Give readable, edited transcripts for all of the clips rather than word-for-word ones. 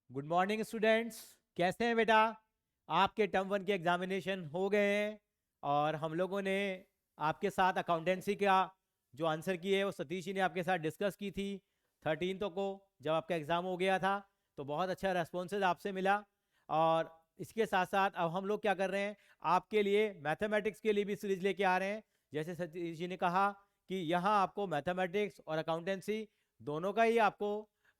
Good morning students. कैसे हैं बेटा? आपके टर्म वन के एग्जामिनेशन हो गए हैं और हम लोगों ने आपके साथ अकाउंटेंसी का जो आंसर की है वो सतीश जी ने आपके साथ डिस्कस की थी 13 को, जब आपका एग्ज़ाम हो गया था। तो बहुत अच्छा रेस्पॉन्सेज आपसे मिला। और इसके साथ साथ अब हम लोग क्या कर रहे हैं, आपके लिए मैथमेटिक्स के लिए भी सीरीज लेके आ रहे हैं। जैसे सतीश जी ने कहा कि यहाँ आपको मैथमेटिक्स और अकाउंटेंसी दोनों का ही आपको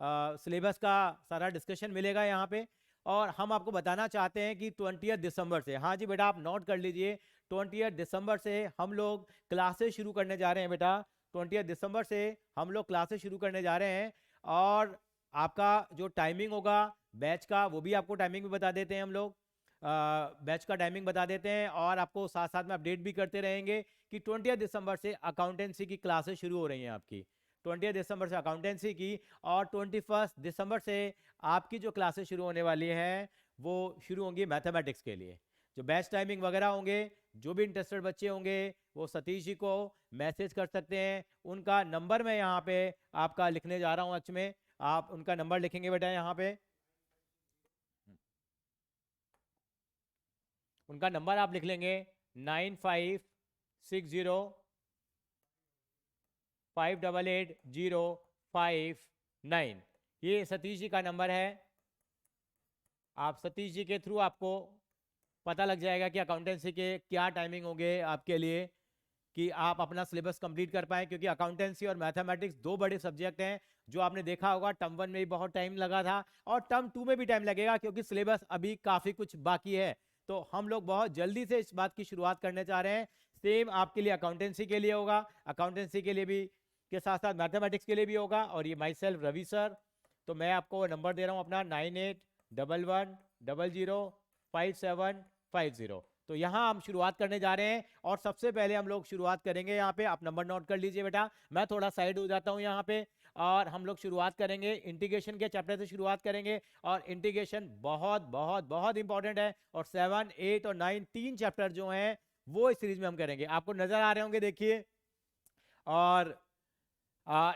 सिलेबस का सारा डिस्कशन मिलेगा यहाँ पे। और हम आपको बताना चाहते हैं कि 20 दिसंबर से, हाँ जी बेटा आप नोट कर लीजिए, 20 दिसंबर से हम लोग क्लासेस शुरू करने जा रहे हैं बेटा। 20 दिसंबर से हम लोग क्लासेस शुरू करने जा रहे हैं। और आपका जो टाइमिंग होगा बैच का, वो भी आपको टाइमिंग भी बता देते हैं हम लोग। बैच का टाइमिंग बता देते हैं और आपको साथ साथ में अपडेट भी करते रहेंगे कि 20 दिसंबर से अकाउंटेंसी की क्लासेस शुरू हो रही हैं आपकी। 20 दिसंबर से अकाउंटेंसी की, और 21 दिसंबर से आपकी जो क्लासेस शुरू होने वाली हैं वो शुरू होंगी मैथमेटिक्स के लिए। जो बैच टाइमिंग वगैरह होंगे, जो भी इंटरेस्टेड बच्चे होंगे वो सतीश जी को मैसेज कर सकते हैं। उनका नंबर मैं यहाँ पे आपका लिखने जा रहा हूँ। अच्छ में आप उनका नंबर लिखेंगे बेटा यहाँ पे। उनका नंबर आप लिख लेंगे 9560588059। ये सतीश जी का नंबर है। आप सतीश जी के थ्रू आपको पता लग जाएगा कि अकाउंटेंसी के क्या टाइमिंग होंगे आपके लिए, कि आप अपना सिलेबस कंप्लीट कर पाएँ। क्योंकि अकाउंटेंसी और मैथमेटिक्स दो बड़े सब्जेक्ट हैं। जो आपने देखा होगा टर्म वन में भी बहुत टाइम लगा था और टर्म टू में भी टाइम लगेगा, क्योंकि सिलेबस अभी काफ़ी कुछ बाकी है। तो हम लोग बहुत जल्दी से इस बात की शुरुआत करने चाह रहे हैं। सेम आपके लिए अकाउंटेंसी के लिए होगा, अकाउंटेंसी के लिए भी के साथ साथ मैथमेटिक्स के लिए भी होगा। और ये माई सेल्फ रवि सर। तो मैं आपको नंबर दे रहा हूँ अपना 9811005750। तो यहाँ हम शुरुआत करने जा रहे हैं और सबसे पहले हम लोग शुरुआत करेंगे यहाँ पे। आप नंबर नोट कर लीजिए बेटा, मैं थोड़ा साइड हो जाता हूँ यहाँ पे। और हम लोग शुरुआत करेंगे इंटीग्रेशन के चैप्टर से शुरुआत करेंगे। और इंटीग्रेशन बहुत बहुत बहुत इंपॉर्टेंट है। और 7, 8 और 9 तीन चैप्टर जो हैं वो इस सीरीज में हम करेंगे। आपको नजर आ रहे होंगे, देखिए। और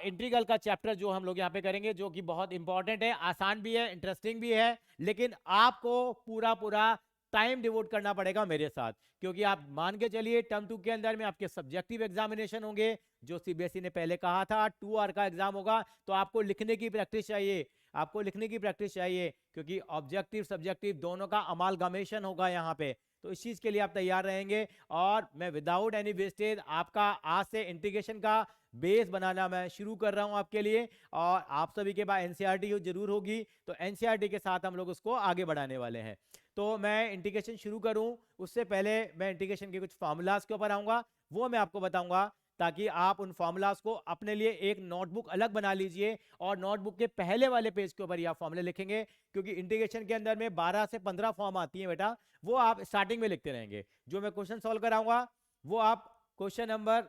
इंटीग्रल का चैप्टर जो हम लोग यहाँ पे करेंगे, जो कि बहुत इंपॉर्टेंट है, आसान भी है, इंटरेस्टिंग भी है। लेकिन आपको पूरा पूरा टाइम डिवोट करना पड़ेगा मेरे साथ। क्योंकि आप मान के चलिए टर्म टू के अंदर में आपके सब्जेक्टिव एग्जामिनेशन होंगे, जो सीबीएसई ने पहले कहा था 2 आवर का एग्जाम होगा। तो आपको लिखने की प्रैक्टिस चाहिए, आपको लिखने की प्रैक्टिस चाहिए, क्योंकि ऑब्जेक्टिव सब्जेक्टिव दोनों का अमालगमेशन होगा यहाँ पे। तो इस चीज के लिए आप तैयार रहेंगे। और मैं विदाउट एनी वेस्टेज आपका आज से इंटीग्रेशन का बेस बनाना मैं शुरू कर रहा हूं आपके लिए। और आप सभी के पास एनसीईआरटी जरूर होगी, तो एनसीईआरटी के साथ हम लोग उसको आगे बढ़ाने वाले हैं। तो मैं इंटीग्रेशन शुरू करूं उससे पहले मैं इंटीग्रेशन के कुछ फार्मूलाज के ऊपर आऊंगा, वो मैं आपको बताऊंगा, ताकि आप उन फार्मूलाज को अपने लिए एक नोटबुक अलग बना लीजिए। और नोटबुक के पहले वाले पेज के ऊपर ही आप फॉर्मूले लिखेंगे, क्योंकि इंटीग्रेशन के अंदर में 12 से 15 फॉर्म आती है बेटा। वो आप स्टार्टिंग में लिखते रहेंगे। जो मैं क्वेश्चन सॉल्व कराऊंगा वो आप क्वेश्चन नंबर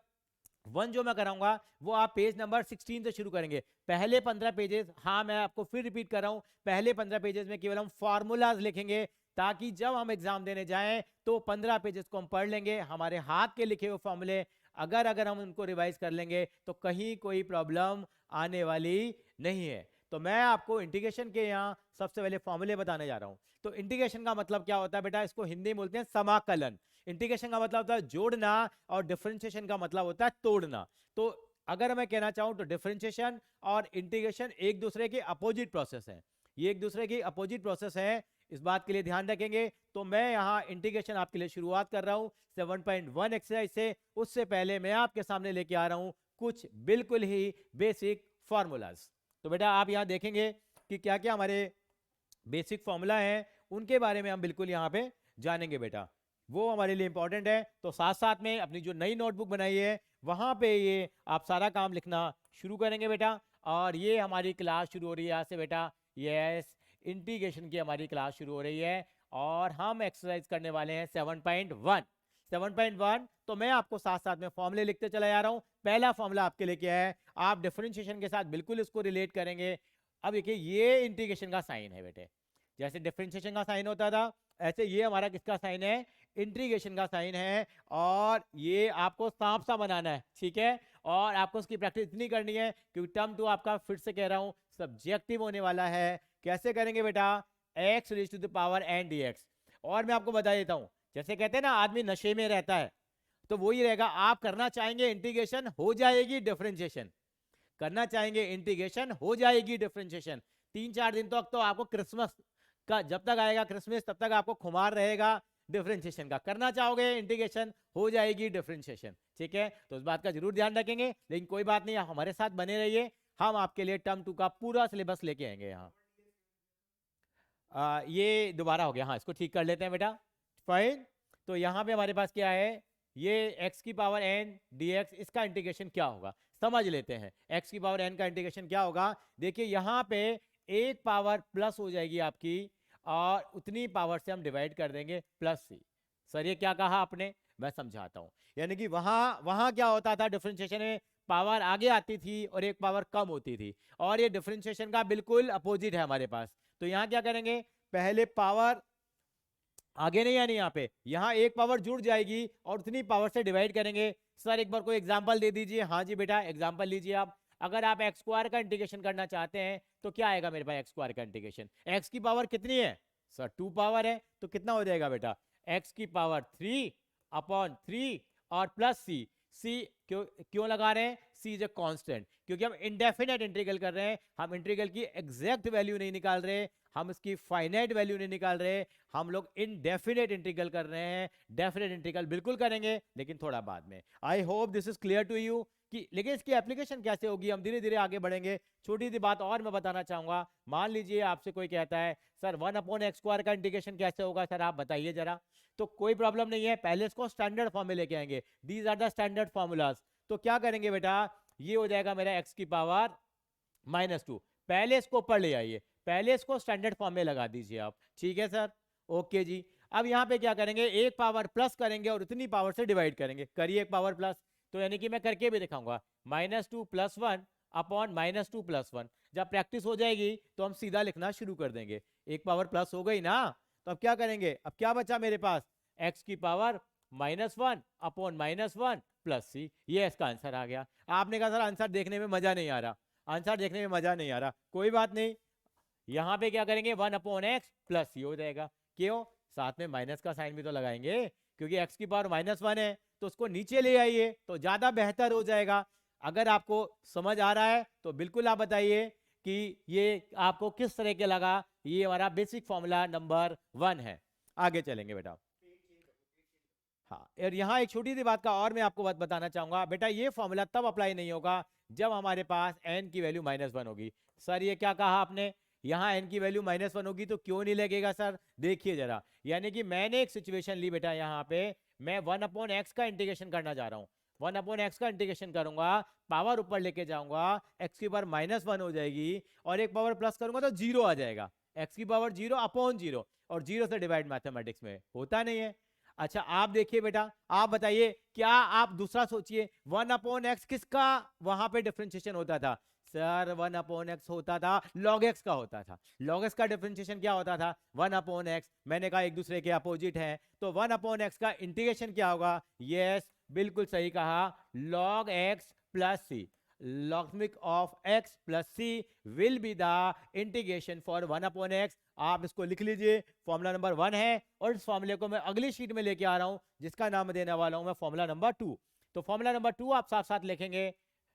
1 जो मैं कराऊंगा वो आप पेज नंबर 16 से शुरू करेंगे। पहले 15 पेजेस, हाँ मैं आपको फिर रिपीट कर रहा हूं, पहले 15 पेजेस में केवल हम फॉर्मूलाज लिखेंगे, ताकि जब हम एग्जाम देने जाएं तो 15 पेजेस को हम पढ़ लेंगे। हमारे हाथ के लिखे हुए फॉर्मूले अगर हम उनको रिवाइज कर लेंगे तो कहीं कोई प्रॉब्लम आने वाली नहीं है। तो मैं आपको इंटीग्रेशन के यहाँ सबसे पहले फॉर्मूले बताने जा रहा हूं। तो इंटीग्रेशन का मतलब क्या होता है बेटा, इसको हिंदी में बोलते हैं समाकलन। इंटीग्रेशन का मतलब होता है जोड़ना और डिफरेंशिएशन का मतलब होता है तोड़ना। तो अगर मैं कहना चाहूं तो डिफरेंशिएशन और इंटीग्रेशन एक दूसरे के अपोजिट प्रोसेस है। ये एक दूसरे की अपोजिट प्रोसेस है, इस बात के लिए ध्यान रखेंगे। तो मैं यहाँ इंटीग्रेशन आपके लिए शुरुआत कर रहा हूँ 7.1 एक्सरसाइज से। उससे पहले मैं आपके सामने लेके आ रहा हूँ कुछ बिल्कुल ही बेसिक फॉर्मूलाज। तो बेटा आप यहाँ देखेंगे कि क्या क्या हमारे बेसिक फॉर्मूला हैं, उनके बारे में हम बिल्कुल यहाँ पे जानेंगे बेटा, वो हमारे लिए इंपॉर्टेंट है। तो साथ साथ में अपनी जो नई नोटबुक बनाई है वहां पे ये आप सारा काम लिखना शुरू करेंगे बेटा। और ये हमारी क्लास शुरू हो रही है आज से बेटा। यस, इंटीग्रेशन की हमारी क्लास शुरू हो रही है और हम एक्सरसाइज करने वाले हैं 7.1। 7.1 तो मैं आपको साथ साथ में फॉर्मूले लिखते चला जा रहा हूं। पहला फॉर्मूला आपके लिए क्या है, आप डिफरेंशिएशन के साथ बिल्कुल इसको रिलेट करेंगे। अब देखिए ये इंटीग्रेशन का साइन है बेटे, जैसे डिफरेंशिएशन का साइन होता था ऐसे ये हमारा किसका साइन है, इंटीग्रेशन का साइन है। और ये आपको सांप सा बनाना है, ठीक है। और आपको उसकी प्रैक्टिस इतनी करनी है क्योंकि टर्म टू आपका फिर से कह रहा हूं सब्जेक्टिव होने वाला है, कैसे करेंगे बेटा, x raise to the power n dx। और मैं आपको बता देता हूं, जैसे कहते हैं ना आदमी नशे में रहता है, तो वही रहेगा। आप करना चाहेंगे इंटीग्रेशन, हो जाएगी डिफरेंशिएशन, करना चाहेंगे इंटीग्रेशन, हो जाएगी डिफरेंशिएशन। 3-4 दिन तक तो आपको क्रिसमस का, जब तक आएगा क्रिसमस तब तक आपको खुमार रहेगा डिफरेंशिएशन का। करना चाहोगे इंटीग्रेशन, हो जाएगी डिफरेंशिएशन, ठीक है। तो उस बात का जरूर ध्यान रखेंगे। लेकिन कोई बात नहीं, हमारे साथ बने रहिए, हम आपके लिए टर्म 2 का पूरा सिलेबस लेके आएंगे यहाँ। ये दोबारा हो गया, हाँ इसको ठीक कर लेते हैं बेटा, फाइन। तो यहाँ पे हमारे पास क्या है, ये x की पावर n dx, इसका इंटीग्रेशन क्या होगा समझ लेते हैं। x की पावर n का इंटीग्रेशन क्या होगा, देखिए यहाँ पे एक पावर प्लस हो जाएगी आपकी, और उतनी पावर से हम डिवाइड कर देंगे प्लस सी। सर ये क्या कहा आपने, मैं समझाता हूँ। यानी कि वहां क्या होता था, डिफरेंशिएशन में पावर आगे आती थी और एक पावर कम होती थी, और ये डिफरेंशिएशन का बिल्कुल अपोजिट है हमारे पास। तो यहाँ क्या करेंगे, पहले पावर आगे नहीं आनी, यहाँ एक पावर जुड़ जाएगी और उतनी पावर से डिवाइड करेंगे। सर एक बार कोई एग्जांपल दे दीजिए। हाँ जी बेटा, एग्जांपल लीजिए आप। अगर आप एक्स स्क्वायर का इंटीग्रेशन करना चाहते हैं तो क्या आएगा मेरे पास, एक्स स्क्वायर का इंटीग्रेशन, एक्स की पावर कितनी है सर, 2 पावर है, तो कितना हो जाएगा बेटा, एक्स की पावर 3/3 और प्लस सी। सी क्यों लगा रहे हैं, सी इज ए कांस्टेंट, क्योंकि हम इंडेफिनेट इंटीग्रल कर रहे हैं। हम इंटीग्रल की एग्जैक्ट वैल्यू नहीं निकाल रहे, हम इसकी फाइनाइट वैल्यू नहीं निकाल रहे, हम लोग इनडेफिनेट इंटीग्रल कर रहे हैं। डेफिनेट इंटीग्रल बिल्कुल करेंगे, लेकिन थोड़ा बाद में। I hope this is clear to you कि, लेकिन इसकी एप्लीकेशन कैसे होगी हम धीरे धीरे आगे बढ़ेंगे। छोटी सी बात और मैं बताना चाहूंगा, मान लीजिए आपसे कोई कहता है सर 1/x² का इंटीग्रेशन कैसे होगा, सर आप बताइए जरा। तो कोई प्रॉब्लम नहीं है, पहले इसको स्टैंडर्ड फॉर्म में लेके आएंगे। These are the standard formulas. तो क्या करेंगे बेटा, ये हो जाएगा मेरा x की पावर -2। पहले इसको ऊपर ले आइए, पहले इसको स्टैंडर्ड फॉर्म में लगा दीजिए आप, ठीक है सर, ओके जी। अब यहाँ पे क्या करेंगे, एक पावर प्लस करेंगे और उतनी पावर से डिवाइड करेंगे। करिए एक पावर प्लस, तो यानी कि मैं करके भी दिखाऊंगा, -2 + 1 अपॉन -2 + 1। जब प्रैक्टिस हो जाएगी तो हम सीधा लिखना शुरू कर देंगे। एक पावर प्लस हो गई ना, तो अब क्या करेंगे, अब क्या बचा मेरे पास, x की पावर -1 अपॉन -1 प्लस सी। ये इसका आंसर आ गया। आपने कहा सर आंसर देखने में मजा नहीं आ रहा, आंसर देखने में मजा नहीं आ रहा, कोई बात नहीं। यहाँ पे क्या करेंगे, 1/x प्लस सी हो जाएगा। क्यों, साथ में माइनस का साइन भी तो लगाएंगे, क्योंकि x की पावर -1 है, तो उसको नीचे ले आइए तो ज्यादा बेहतर हो जाएगा। अगर आपको समझ आ रहा है तो बिल्कुल आप बताइए कि ये आपको किस तरह के लगा। ये हमारा बेसिक फॉर्मूला नंबर 1 है। आगे चलेंगे बेटा। हाँ, और यहाँ एक छोटी सी बात का और मैं आपको बात बताना चाहूंगा बेटा, ये फॉर्मूला तब अप्लाई नहीं होगा जब हमारे पास n की वैल्यू -1 होगी। सर ये क्या कहा आपने, यहाँ n की वैल्यू -1 होगी तो क्यों नहीं लगेगा सर, देखिए जरा। यानी कि मैंने एक सिचुएशन ली बेटा, यहाँ पे मैं 1/x का इंटीग्रेशन करना चाह रहा हूँ। 1/x का इंटीग्रेशन करूंगा, पावर ऊपर लेके जाऊंगा, x की पावर -1 हो जाएगी, और एक पावर प्लस करूंगा तो 0 आ जाएगा। x की पावर 0/0, और 0 से डिवाइड मैथमेटिक्स में होता नहीं है। अच्छा आप देखिए बेटा, आप बताइए, क्या आप दूसरा सोचिए, 1/x किसका वहां पे डिफरेंशिएशन होता था, सर 1/x होता था log x का होता था। log x का डिफरेंशिएशन क्या होता था, 1/x। मैंने कहा एक दूसरे के अपोजिट है, तो 1/x का इंटीग्रेशन क्या होगा, यस बिल्कुल सही कहा, log x plus C. logarithmic of x plus c will be the integration for 1/x। आप इसको लिख लीजिए, फॉर्मूला नंबर 1 है, और इस फॉर्मूले को मैं अगली शीट में लेके आ रहा हूं, जिसका नाम देने वाला हूं मैं फॉर्मूला नंबर 2। तो फॉर्मूला नंबर 2 आप साथ साथ लिखेंगे।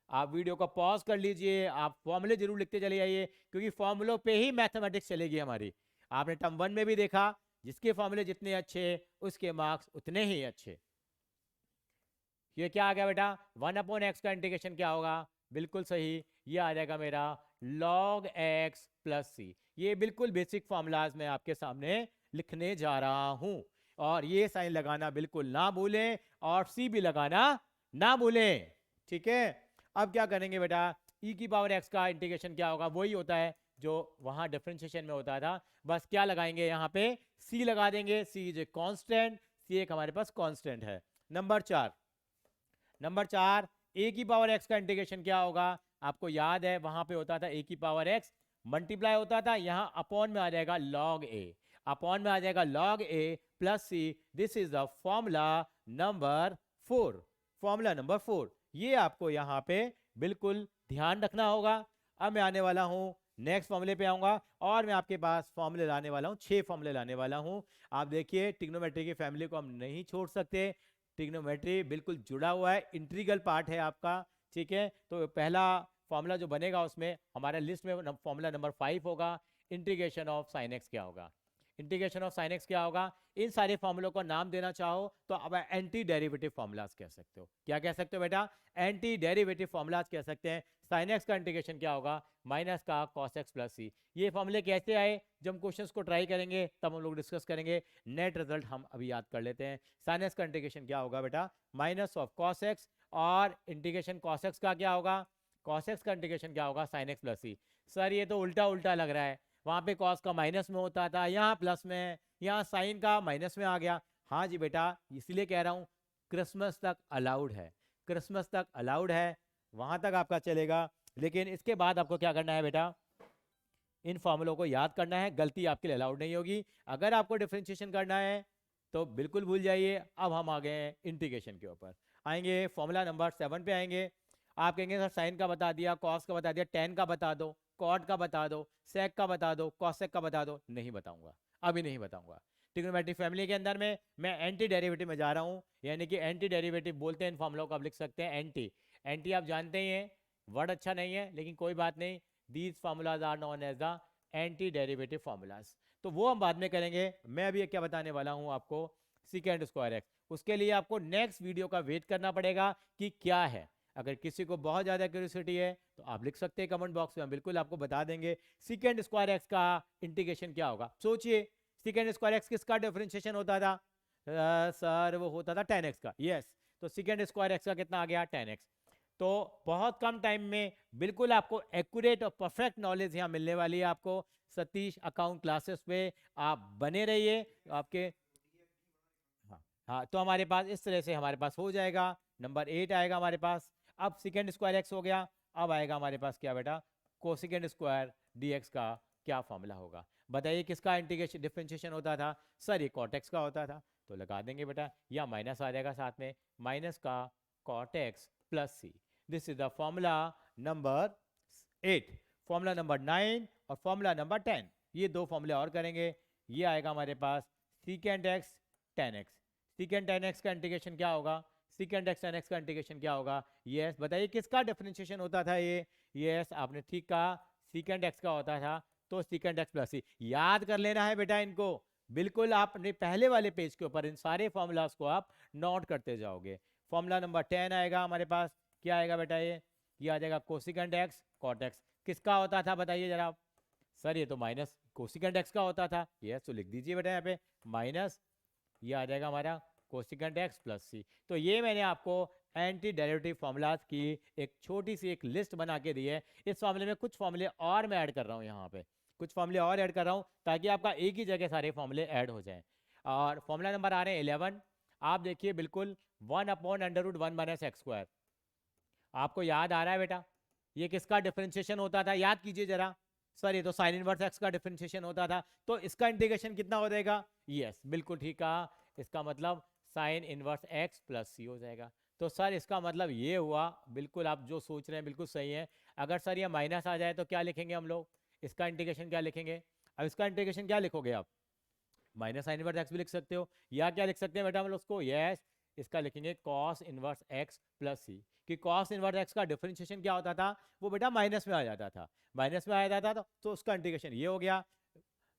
आप वीडियो को पॉज कर लीजिए, आप फॉर्मूले जरूर लिखते चले जाइए, क्योंकि फॉर्मूलों पे ही मैथमेटिक्स चलेगी हमारी। आपने टर्म 1 में भी देखा, जिसके फॉर्मूले जितने अच्छे उसके मार्क्स उतने ही अच्छे। ये क्या आ गया बेटा, 1/x का इंटीग्रेशन क्या होगा, बिल्कुल सही, ये आ जाएगा मेरा log x प्लस सी। ये बिल्कुल बेसिक फॉर्मूलाज मैं आपके सामने लिखने जा रहा हूं, और ये साइन लगाना बिल्कुल ना भूलें, और सी भी लगाना ना भूलें, ठीक है। अब क्या करेंगे बेटा, e की पावर x का इंटीग्रेशन क्या होगा, वही होता है जो वहां डिफरेंशिएशन में होता था, बस क्या लगाएंगे यहाँ पे, c लगा देंगे। c is a constant, c एक हमारे पास कांस्टेंट है। नंबर 4 a की पावर x का इंटीग्रेशन क्या होगा, आपको याद है वहां पे होता था a की पावर x मल्टीप्लाई होता था, यहाँ अपॉन में आ जाएगा log a, अपॉन में आ जाएगा log a plus c। This is the formula number 4, formula number 4। ये आपको यहाँ पे बिल्कुल ध्यान रखना होगा। अब मैं आने वाला हूं नेक्स्ट फॉर्मूले पे आऊंगा और मैं आपके पास फॉर्मूले लाने वाला हूँ, 6 फॉर्मूले लाने वाला हूँ। आप देखिए ट्रिग्नोमेट्री की फैमिली को हम नहीं छोड़ सकते, ट्रिग्नोमेट्री बिल्कुल जुड़ा हुआ है, इंटीग्रल पार्ट है आपका, ठीक है। तो पहला फॉर्मूला जो बनेगा उसमें हमारा लिस्ट में फॉर्मूला नंबर 5 होगा, इंटीग्रेशन ऑफ साइन एक्स क्या होगा, इंटीग्रेशन ऑफ साइन एक्स क्या होगा। इन सारे फॉर्मूलों को नाम देना चाहो तो अब एंटी डेरिवेटिव फॉर्मूलाज कह सकते हो। क्या कह सकते हो बेटा, एंटी डेरिवेटिव फॉर्मूलाज कह सकते हैं। साइन एक्स का इंटीग्रेशन क्या होगा, माइनस का कॉस एक्स प्लस सी। ये फॉर्मूले कैसे आए, जब हम क्वेश्चंस को ट्राई करेंगे तब हम लोग डिस्कस करेंगे। नेट रिजल्ट हम अभी याद कर लेते हैं। साइन एक्स का इंटीग्रेशन क्या होगा बेटा, माइनस ऑफ कॉस एक्स, और इंटीग्रेशन कॉस एक्स का क्या होगा, कॉस एक्स का इंटीग्रेशन क्या होगा, साइन एक्स प्लस सी। सर ये तो उल्टा उल्टा लग रहा है, वहाँ पे कॉस का माइनस में होता था, यहाँ प्लस में, यहाँ साइन का माइनस में आ गया। हाँ जी बेटा, इसलिए कह रहा हूँ क्रिसमस तक अलाउड है, क्रिसमस तक अलाउड है, वहाँ तक आपका चलेगा। लेकिन इसके बाद आपको क्या करना है बेटा, इन फॉर्मूलों को याद करना है, गलती आपके लिए अलाउड नहीं होगी। अगर आपको डिफरेंशिएशन करना है तो बिल्कुल भूल जाइए। अब हम आ गए हैं इंटीग्रेशन के ऊपर, आएंगे फॉर्मूला नंबर 7 पे आएंगे। आप कहेंगे सर साइन का बता दिया, कॉस का बता दिया, टेन का बता दो, कॉट का बता दो, सेक का बता दो, कॉसेक का बता दो। नहीं बताऊंगा, अभी नहीं बताऊंगा। ट्रिग्नोमेट्रिक फैमिली के अंदर में मैं एंटी डेरिवेटिव में जा रहा हूँ, यानी कि एंटी डेरिवेटिव बोलते हैं इन फॉर्मूलों को, आप लिख सकते हैं एंटी। एंटी आप जानते ही हैं, वर्ड अच्छा नहीं है लेकिन कोई बात नहीं, these formulas are known as the anti derivative formulas. तो वो हम बाद में करेंगे। मैं अभी क्या बताने वाला हूँ आपको, सीकेंड स्क्वायर एक्स। उसके लिए आपको नेक्स्ट वीडियो का वेट करना पड़ेगा कि क्या है। अगर किसी को बहुत ज़्यादा क्यूरियोसिटी है तो आप लिख सकते हैं कमेंट बॉक्स में, हम बिल्कुल आपको बता देंगे सीकेंड स्क्वायर एक्स का इंटीग्रेशन क्या होगा। सोचिए सीकेंड स्क्वायर एक्स किसका डिफरेंशिएशन होता था, सर वो होता था tan x का। यस, तो सीकेंड स्क्वायर एक्स का कितना आ गया, tan x। तो बहुत कम टाइम में बिल्कुल आपको एक्यूरेट और परफेक्ट नॉलेज यहाँ मिलने वाली है आपको सतीश अकाउंट क्लासेस पे। आप बने रहिए आपके। हाँ हाँ, तो हमारे पास इस तरह से हमारे पास हो जाएगा, नंबर 8 आएगा हमारे पास। अब सेकेंड स्क्वायर एक्स हो गया, अब आएगा हमारे पास क्या बेटा, कोसेकेंड स्क्वायर डीएक्स का क्या फॉर्मूला होगा। बताइए किसका इंटीग्रेशन डिफरेंशिएशन होता था, सर ये कॉट एक्स का होता था। तो लगा देंगे बेटा, या माइनस आ जाएगा साथ में, माइनस का cot x plus C. This is the formula number 8, formula number 9 और फॉर्मूला नंबर 10। ये दो फॉर्मूले और करेंगे। ये आएगा हमारे पास secant x tan x. Secant tan x का इंटीग्रेशन क्या होगा, सीकेंड एक्स टेन एक्स का इंटीग्रेशन क्या होगा। यस, बताइए किसका डिफरेंशिएशन होता था ये। यस, आपने ठीक कहा, सीकेंड एक्स का होता था। तो सीकेंड एक्स प्लस सी याद कर लेना है बेटा इनको। बिल्कुल आपने पहले वाले पेज के ऊपर इन सारे फॉर्मूलाज को आप नोट करते जाओगे। फॉर्मूला नंबर 10 आएगा हमारे पास, क्या आएगा बेटा, ये आ जाएगा कोसिकेंड एक्स कॉट एक्स। किसका होता था बताइए जरा आप। सर ये तो माइनस कोसिकेंड एक्स का होता था। यस, तो लिख दीजिए बेटा यहाँ पे माइनस, ये आ जाएगा हमारा कोसिकेंट एक्स प्लस सी। तो ये मैंने आपको एंटी डेरिवेटिव फॉर्मूलाज की एक छोटी सी एक लिस्ट बना के दी है। इस फॉर्मूले में कुछ फॉर्मूले और मैं ऐड कर रहा हूँ, यहाँ पे कुछ फॉर्मूले और ऐड कर रहा हूँ ताकि आपका एक ही जगह सारे फॉर्मूले ऐड हो जाएं। और फॉर्मूला नंबर आ रहे हैं 11। आप देखिए बिल्कुल 1/√1 माइनस एक्स स्क्वायर। आपको याद आ रहा है बेटा, ये किसका डिफरेंशिएशन होता था, याद कीजिए जरा। सर ये तो साइन इनवर्स एक्स का डिफरेंशिएशन होता था। तो इसका इंटीग्रेशन कितना हो जाएगा, यस बिल्कुल ठीक कहा, इसका मतलब साइन इनवर्स एक्स प्लस सी हो जाएगा। तो सर इसका मतलब ये हुआ, बिल्कुल आप जो सोच रहे हैं बिल्कुल सही है। अगर सर ये माइनस आ जाए तो क्या लिखेंगे हम लोग, इसका इंटीग्रेशन क्या लिखेंगे। अब इसका इंटीग्रेशन क्या लिखोगे आप, माइनस साइन इनवर्स एक्स भी लिख सकते हो, या क्या लिख सकते हैं बेटा हम लोग उसको, यस इसका लिखेंगे कॉस इनवर्स एक्स प्लस सी। कि कॉस इनवर्स एक्स का डिफरेंशिएशन क्या होता था, वो बेटा माइनस में आ जाता था, माइनस में आ जाता था तो उसका इंटीग्रेशन ये हो गया।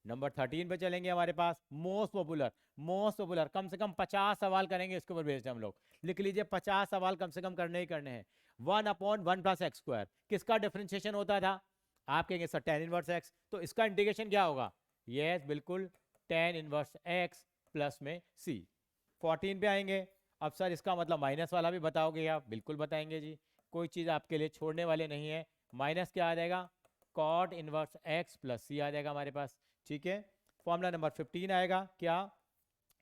नंबर 13 पे चलेंगे हमारे पास, मोस्ट पॉपुलर, मोस्ट पॉपुलर, कम से कम 50 सवाल करेंगे इसके ऊपर बेस्ड हम लोग। लिख लीजिए 50 सवाल कम से कम करने ही करने हैं। 1/1 प्लस एक्स स्क्वायर किसका डिफरेंशिएशन होता था, आप कहेंगे सर टेन इनवर्स एक्स। तो इसका इंटीग्रेशन क्या होगा, यस बिल्कुल टेन इनवर्स एक्स प्लस में सी। 14 पे आएंगे। अब सर इसका मतलब माइनस वाला भी बताओगे आप, बिल्कुल बताएंगे जी, कोई चीज़ आपके लिए छोड़ने वाले नहीं है। माइनस क्या आ जाएगा, cot inverse x plus C आ जाएगा हमारे पास, ठीक है। फॉर्मूला नंबर 15 आएगा क्या,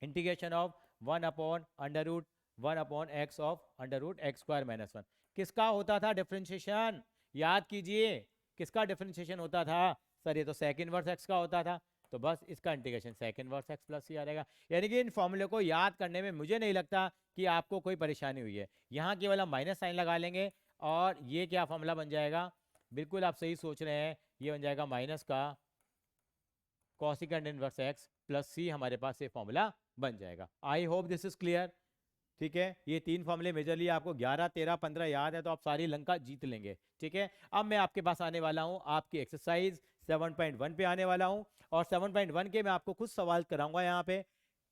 integration of 1/√1/x of √x square minus 1। किसका होता था डिफरेंशिएशन, याद कीजिए किसका डिफरेंशिएशन होता था। सर ये तो सेक इनवर्स एक्स का होता था, तो बस इसका integration sec inverse x plus C आ जाएगा। यानी कि इन फॉर्मूले को याद करने में मुझे नहीं लगता कि आपको कोई परेशानी हुई है। यहाँ केवल हम माइनस साइन लगा लेंगे और ये क्या फॉर्मूला बन जाएगा, बिल्कुल आप सही सोच रहे हैं, ये बन जाएगा माइनस का कॉसिकेंड इनवर्स एक्स प्लस सी, हमारे पास ये फॉर्मूला बन जाएगा। आई होप दिस इज क्लियर। ठीक है, ये 3 फॉर्मूले मेजरली आपको 11, 13, 15 याद है तो आप सारी लंका जीत लेंगे। ठीक है, अब मैं आपके पास आने वाला हूँ आपकी एक्सरसाइज 7.1 पे आने वाला हूँ, और 7.1 के मैं आपको कुछ सवाल कराऊंगा यहाँ पे।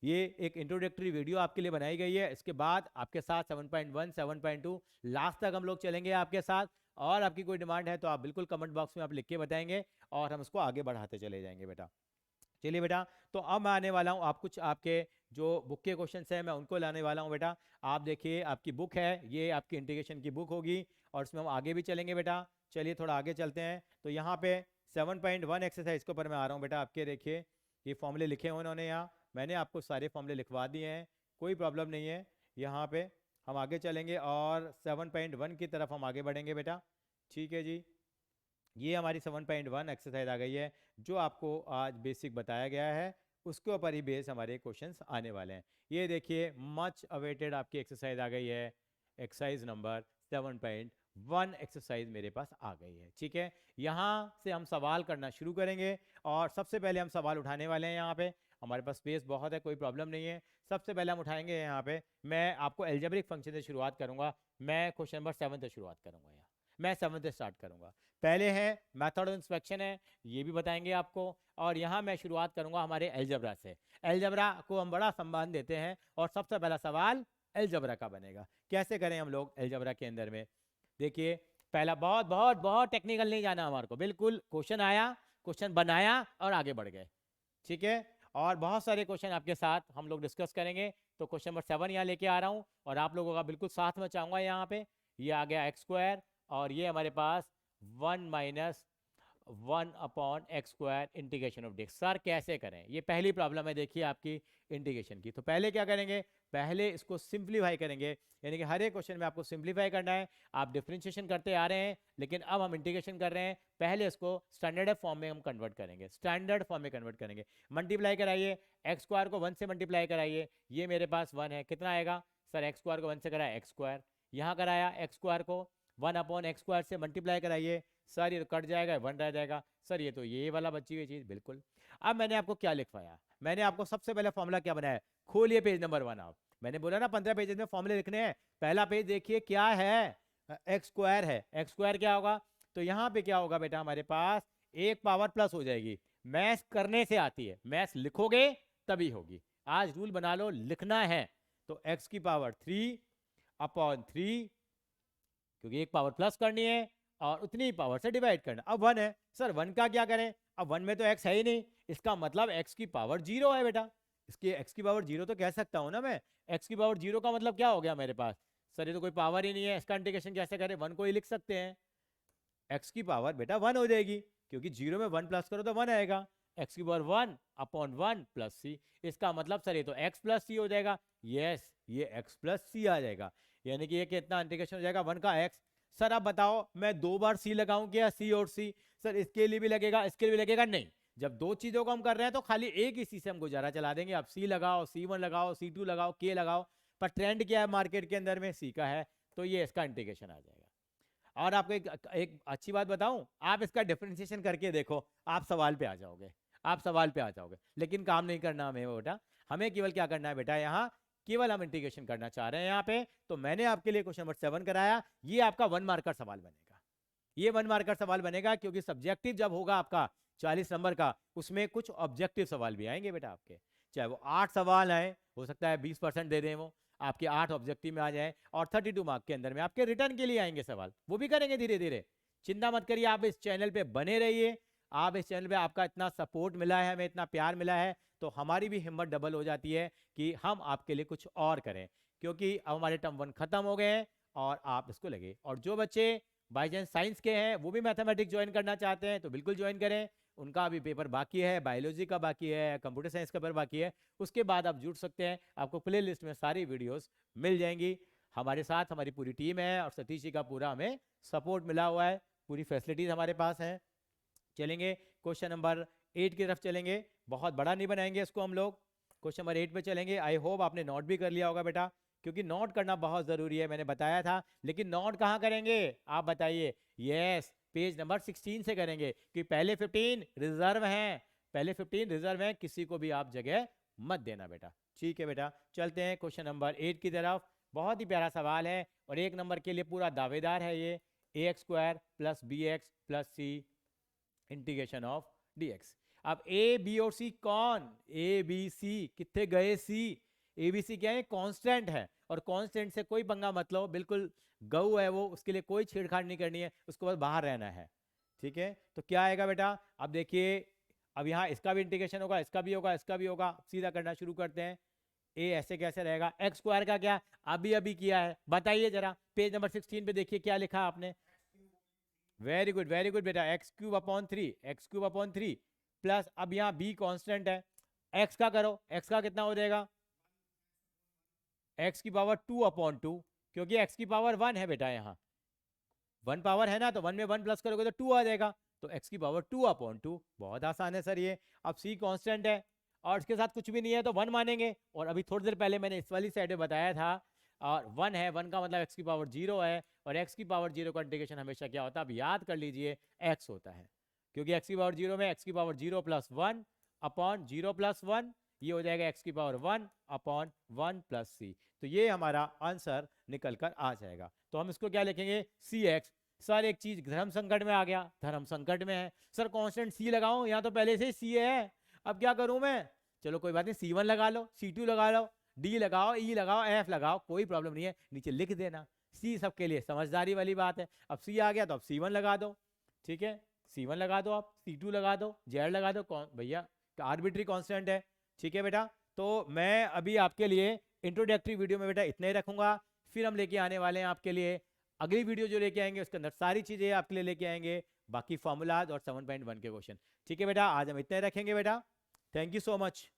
ये एक इंट्रोडक्टरी वीडियो आपके लिए बनाई गई है, इसके बाद आपके साथ 7.1, 7.2 लास्ट तक हम लोग चलेंगे आपके साथ। और आपकी कोई डिमांड है तो आप बिल्कुल कमेंट बॉक्स में आप लिख के बताएंगे और हम उसको आगे बढ़ाते चले जाएंगे बेटा। चलिए बेटा, तो अब मैं आने वाला हूँ आप कुछ आपके जो बुक के क्वेश्चंस हैं मैं उनको लाने वाला हूँ बेटा। आप देखिए आपकी बुक है, ये आपकी इंटीग्रेशन की बुक होगी और इसमें हम आगे भी चलेंगे बेटा। चलिए थोड़ा आगे चलते हैं। तो यहाँ पे 7.1 एक्सरसाइज के ऊपर मैं आ रहा हूँ बेटा। आपके देखिए ये फॉर्मूले लिखे हुए उन्होंने यहाँ, मैंने आपको सारे फॉर्मूले लिखवा दिए हैं, कोई प्रॉब्लम नहीं है। यहाँ पे हम आगे चलेंगे और 7.1 की तरफ हम आगे बढ़ेंगे बेटा। ठीक है जी, ये हमारी 7.1 एक्सरसाइज आ गई है, जो आपको आज बेसिक बताया गया है उसके ऊपर ही बेस हमारे क्वेश्चंस आने वाले हैं। ये देखिए मच अवेटेड आपकी एक्सरसाइज आ गई है, एक्सरसाइज नंबर 7.1 एक्सरसाइज मेरे पास आ गई है। ठीक है, यहाँ से हम सवाल करना शुरू करेंगे और सबसे पहले हम सवाल उठाने वाले हैं। यहाँ पे हमारे पास स्पेस बहुत है, कोई प्रॉब्लम नहीं है। सबसे पहले हम उठाएंगे यहाँ पे, मैं आपको एल्जेब्रिक फंक्शन से शुरुआत करूँगा। मैं क्वेश्चन नंबर 7 से शुरुआत करूँगा, यहाँ मैं 7 से स्टार्ट करूँगा। पहले है मेथड ऑफ इंस्पेक्शन है, ये भी बताएंगे आपको। और यहाँ मैं शुरुआत करूँगा हमारे एलजबरा से। एलजबरा को हम बड़ा सम्मान देते हैं और सबसे पहला सवाल एलजबरा का बनेगा। कैसे करें हम लोग एलजबरा के अंदर में, देखिए पहला बहुत बहुत बहुत टेक्निकल नहीं जाना हमारे को, बिल्कुल क्वेश्चन आया, क्वेश्चन बनाया और आगे बढ़ गए। ठीक है, और बहुत सारे क्वेश्चन आपके साथ हम लोग डिस्कस करेंगे। तो क्वेश्चन नंबर 7 यहाँ लेके आ रहा हूँ और आप लोगों का बिल्कुल साथ में चाहूँगा। यहाँ पे ये आ गया एक्स स्क्वायर और ये हमारे पास 1 minus 1 upon x square integration of Dix. Sir कैसे करें, ये पहली प्रॉब्लम है देखिए आपकी इंटीग्रेशन की। तो पहले क्या करेंगे, पहले इसको सिंप्लीफाई करेंगे, यानी कि हर एक क्वेश्चन में आपको सिंप्लीफाई करना है। आप डिफरेंशिएशन करते आ रहे हैं लेकिन अब हम इंटीग्रेशन कर रहे हैं, पहले इसको स्टैंडर्ड फॉर्म में हम कन्वर्ट करेंगे, स्टैंडर्ड फॉर्म में कन्वर्ट करेंगे। मल्टीप्लाई कराइए, एक्स स्क्वायर को 1 से मल्टीप्लाई कराइए, ये मेरे पास 1 है, कितना आएगा सर, एक्स स्क्वायर को 1 से कराया एक्स स्क्वायर, यहाँ कराया एक्स स्क्वायर को 1 अपॉन एक्स स्क्वायर से मल्टीप्लाई कराइए, सर ये तो कट जाएगा, 1 रह जाएगा, सर ये तो ये वाला बची हुई चीज़ बिल्कुल। अब मैंने आपको क्या लिखवाया, मैंने आपको सबसे पहले फॉर्मूला क्या बनाया, खोलिए पेज नंबर 1 आप। मैंने बोला ना 15 पेजेस में फॉर्मूले लिखने हैं, पहला पेज देखिए क्या है, एक्स स्क्वायर है। एक्स स्क्वायर क्या होगा, तो यहाँ पे क्या होगा बेटा, हमारे पास एक पावर प्लस हो जाएगी। मैथ्स करने से आती है, मैथ्स लिखोगे तभी होगी। आज रूल बना लो, लिखना है। तो एक्स की पावर 3 अपॉन 3, क्योंकि एक पावर प्लस करनी है और उतनी पावर से डिवाइड करना। अब 1 है, सर 1 का क्या करें, अब 1 में तो x है ही नहीं, इसका मतलब x की पावर 0 है बेटा। इसकी x की पावर 0 तो कह सकता हूँ ना मैं, x की पावर 0 का मतलब क्या हो गया मेरे पास, सर ये तो कोई पावर ही नहीं है, इसका इंटीग्रेशन कैसे करें, 1 को ही लिख सकते हैं। x की पावर बेटा 1 हो जाएगी, क्योंकि 0 में 1 प्लस करो तो 1 आएगा। x की पावर 1 अपॉन 1 प्लस सी, इसका मतलब सर ये तो x प्लस सी हो जाएगा। यस, ये x प्लस सी आ जाएगा, यानी कि ये कितना इंटीग्रेशन हो जाएगा 1 का x। सर अब बताओ मैं 2 बार c लगाऊं क्या, c और c, सर इसके लिए भी लगेगा इसके लिए भी लगेगा, नहीं। जब दो चीजों को हम कर रहे हैं तो खाली एक ही c से हम गुजारा चला देंगे। आप c लगाओ, c1 लगाओ, c2 लगाओ, k लगाओ, पर ट्रेंड क्या है मार्केट के अंदर में, c का है, तो ये इसका इंटीग्रेशन आ जाएगा। और आपको एक अच्छी बात बताऊं, आप इसका डिफरेंशिएशन करके देखो, आप सवाल पे आ जाओगे, आप सवाल पे आ जाओगे। लेकिन काम नहीं करना हमें बेटा, हमें केवल क्या करना है बेटा, यहाँ केवल हम इंटीग्रेशन करना चाह रहे हैं यहाँ पे। तो मैंने आपके लिए क्वेश्चन नंबर 7 कराया, ये आपका 1 मार्कर सवाल बनेगा, ये 1 मार्कर सवाल बनेगा, क्योंकि सब्जेक्टिव जब होगा आपका 40 नंबर का, उसमें कुछ ऑब्जेक्टिव सवाल भी आएंगे बेटा आपके, चाहे वो 8 सवाल आए, हो सकता है 20% दे दें वो आपके 8 ऑब्जेक्टिव में आ जाए, और 32 मार्क के अंदर में आपके रिटर्न के लिए आएंगे सवाल, वो भी करेंगे धीरे धीरे। चिंता मत करिए, आप इस चैनल पे बने रहिए, आप इस चैनल पे आपका इतना सपोर्ट मिला है, हमें इतना प्यार मिला है, तो हमारी भी हिम्मत डबल हो जाती है कि हम आपके लिए कुछ और करें, क्योंकि अब हमारे टर्म 1 खत्म हो गए हैं और आप इसको लगे। और जो बच्चे बाई चांस साइंस के हैं वो भी मैथमेटिक्स ज्वाइन करना चाहते हैं तो बिल्कुल ज्वाइन करें, उनका अभी पेपर बाकी है, बायोलॉजी का बाकी है, कंप्यूटर साइंस का पेपर बाकी है, उसके बाद आप जुड़ सकते हैं। आपको प्ले लिस्ट में सारी वीडियोस मिल जाएंगी। हमारे साथ हमारी पूरी टीम है और सतीश जी का पूरा हमें सपोर्ट मिला हुआ है, पूरी फैसिलिटीज हमारे पास हैं। चलेंगे क्वेश्चन नंबर 8 की तरफ चलेंगे, बहुत बड़ा नहीं बनाएंगे इसको हम लोग, क्वेश्चन नंबर 8 पे चलेंगे। आई होप आपने नोट भी कर लिया होगा बेटा, क्योंकि नोट करना बहुत ज़रूरी है, मैंने बताया था। लेकिन नोट कहाँ करेंगे आप बताइए, यस पेज नंबर 16 से करेंगे कि पहले 15 रिजर्व हैं, पहले 15 रिजर्व हैं, किसी को भी आप जगह मत देना बेटा। ठीक है बेटा, चलते हैं क्वेश्चन नंबर 8 की तरफ। बहुत ही प्यारा सवाल है और 1 नंबर के लिए पूरा दावेदार है ये। ax² plus bx plus c integration of dx। अब a b और c कौन, a b c कितने गए c, a b c क्या है, कांस्टेंट है, और कांस्टेंट से कोई पंगा मत लो, बिल्कुल गऊ है वो, उसके लिए कोई छेड़छाड़ नहीं करनी है, उसको बस बाहर रहना है। ठीक है, तो क्या आएगा बेटा, अब देखिए, अब यहाँ इसका भी इंटीग्रेशन होगा, इसका भी होगा, इसका भी होगा, सीधा करना शुरू करते हैं। ए ऐसे कैसे रहेगा, x² का क्या अभी किया है, बताइए जरा, पेज नंबर 16 पे देखिए क्या लिखा आपने। वेरी गुड बेटा, x³ प्लस, अब यहाँ b कांस्टेंट है, x का करो, x का कितना हो जाएगा, x की पावर 2/2, क्योंकि x की पावर 1 है बेटा, यहाँ 1 पावर है ना, तो 1 में 1 प्लस करोगे तो 2 आ जाएगा, तो x की पावर 2/2, बहुत आसान है सर ये। अब c कांस्टेंट है और इसके साथ कुछ भी नहीं है तो 1 मानेंगे, और अभी थोड़ी देर पहले मैंने इस वाली साइड में बताया था, और 1 है, 1 का मतलब x की पावर 0 है, और x की पावर 0 का इंटीग्रेशन हमेशा क्या होता है, अब याद कर लीजिए, x होता है, क्योंकि x की पावर 0 में x की पावर 0 प्लस 1 अपॉन 0 प्लस 1, ये हो जाएगा x की पावर 1 अपॉन 1 प्लस c, तो ये हमारा आंसर निकल कर आ जाएगा। तो हम इसको क्या लिखेंगे, cx। सर एक चीज धर्म संकट में आ गया, धर्म संकट में है सर, कांस्टेंट c लगाऊं, यहाँ तो पहले से c है, अब क्या करूं मैं, चलो कोई बात नहीं, c1 लगा लो, c2 लगा लो, d लगाओ, e लगाओ, f लगाओ, कोई प्रॉब्लम नहीं है, नीचे लिख देना, c सबके लिए समझदारी वाली बात है। अब c आ गया तो अब c1 लगा दो, ठीक है, c1 लगा दो, आप c2 लगा दो, z लगा दो, कौन भैया आर्बिट्री कांस्टेंट है। ठीक है बेटा, तो मैं अभी आपके लिए इंट्रोडक्टरी वीडियो में बेटा इतना ही रखूंगा, फिर हम लेके आने वाले हैं आपके लिए अगली वीडियो जो लेके आएंगे, उसके अंदर सारी चीजें आपके लिए लेके आएंगे, बाकी फॉर्मूलाज और 7.1 के क्वेश्चन। ठीक है बेटा, आज हम इतना ही रखेंगे बेटा, थैंक यू सो मच।